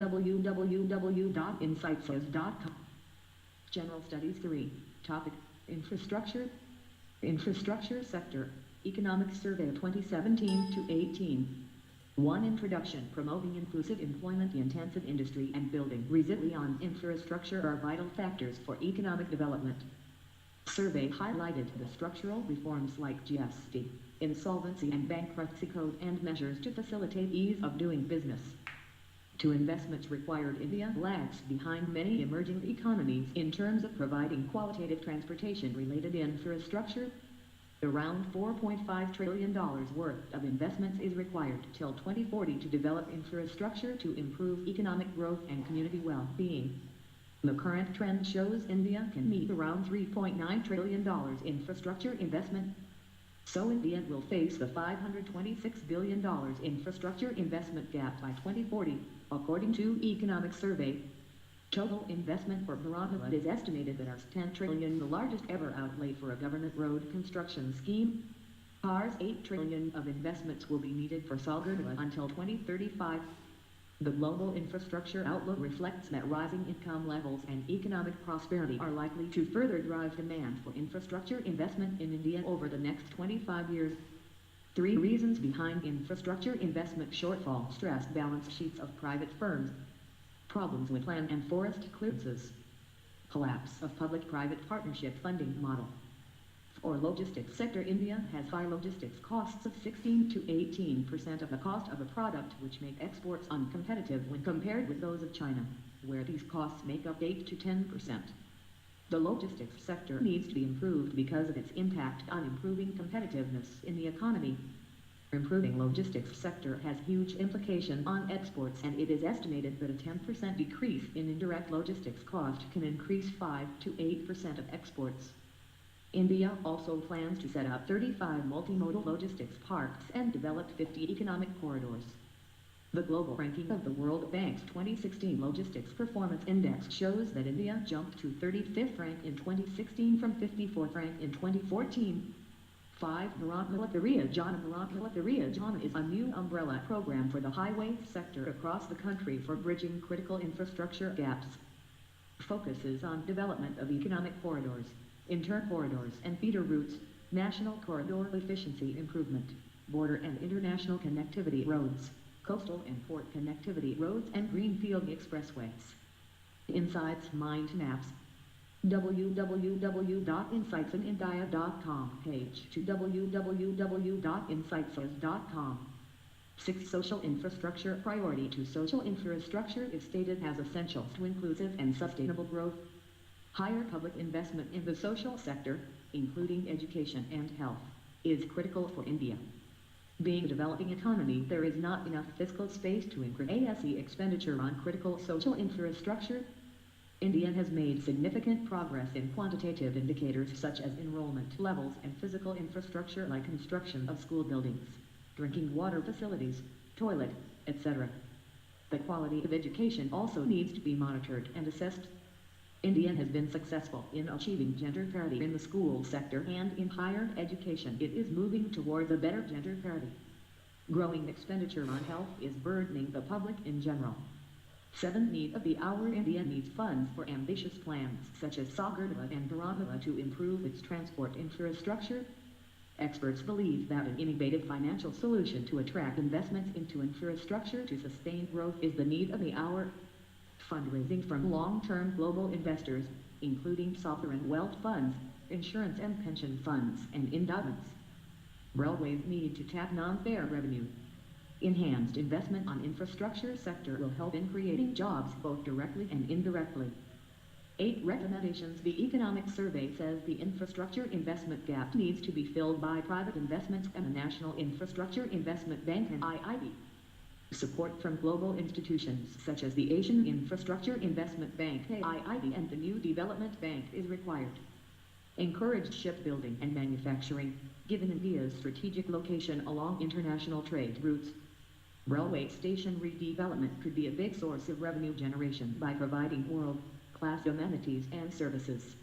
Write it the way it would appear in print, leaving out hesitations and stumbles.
www.insightsays.com. General Studies 3. Topic: Infrastructure. Infrastructure Sector. Economic Survey 2017 to 18. 1. Introduction. Promoting inclusive employment-intensive industry and building resilient infrastructure are vital factors for economic development. Survey highlighted the structural reforms like GST, insolvency and bankruptcy code, and measures to facilitate ease of doing business. 2. Investments required. India lags behind many emerging economies in terms of providing qualitative transportation-related infrastructure. Around $4.5 trillion worth of investments is required till 2040 to develop infrastructure to improve economic growth and community well-being. The current trend shows India can meet around $3.9 trillion infrastructure investment. So India will face the $526 billion infrastructure investment gap by 2040, according to Economic Survey. Total investment for Bharat is estimated at $10 trillion, the largest ever outlay for a government road construction scheme. Rs 8 trillion of investments will be needed for Sagartala until 2035. The global infrastructure outlook reflects that rising income levels and economic prosperity are likely to further drive demand for infrastructure investment in India over the next 25 years. 3 reasons behind infrastructure investment shortfall: stressed balance sheets of private firms, problems with land and forest clearances, collapse of public-private partnership funding model. For logistics sector, India has high logistics costs of 16 to 18% of the cost of a product, which make exports uncompetitive when compared with those of China, where these costs make up 8 to 10%. The logistics sector needs to be improved because of its impact on improving competitiveness in the economy. Improving logistics sector has huge implication on exports, and it is estimated that a 10% decrease in indirect logistics cost can increase 5 to 8% of exports. India also plans to set up 35 multimodal logistics parks and develop 50 economic corridors. The global ranking of the World Bank's 2016 Logistics Performance Index shows that India jumped to 35th rank in 2016 from 54th rank in 2014. 5. Bharat Military Yojana. Bharat Military Yojana is a new umbrella program for the highway sector across the country for bridging critical infrastructure gaps. Focuses on development of economic corridors, inter-corridors and feeder routes, national corridor efficiency improvement, border and international connectivity roads, coastal and port connectivity roads, and greenfield expressways. Insights Mind Maps. www.insightsanindia.com. Page to www.insightsays.com. 6. Social infrastructure priority to social infrastructure is stated as essential to inclusive and sustainable growth. Higher public investment in the social sector, including education and health, is critical for India. Being a developing economy, there is not enough fiscal space to increase expenditure on critical social infrastructure. India has made significant progress in quantitative indicators such as enrollment levels and physical infrastructure like construction of school buildings, drinking water facilities, toilet, etc. The quality of education also needs to be monitored and assessed. India has been successful in achieving gender parity in the school sector, and in higher education it is moving towards a better gender parity. Growing expenditure on health is burdening the public in general. 7. Need of the hour. India needs funds for ambitious plans such as Sagartala and Bharat to improve its transport infrastructure. Experts believe that an innovative financial solution to attract investments into infrastructure to sustain growth is the need of the hour. Fundraising from long-term global investors, including sovereign wealth funds, insurance and pension funds, and endowments. Railways need to tap non-fare revenue. Enhanced investment on infrastructure sector will help in creating jobs both directly and indirectly. 8. Recommendations. The Economic Survey says the infrastructure investment gap needs to be filled by private investments and the National Infrastructure Investment Bank and IIB. Support from global institutions such as the Asian Infrastructure Investment Bank (AIIB) and the New Development Bank is required. Encouraged shipbuilding and manufacturing, given India's strategic location along international trade routes. Railway station redevelopment could be a big source of revenue generation by providing world-class amenities and services.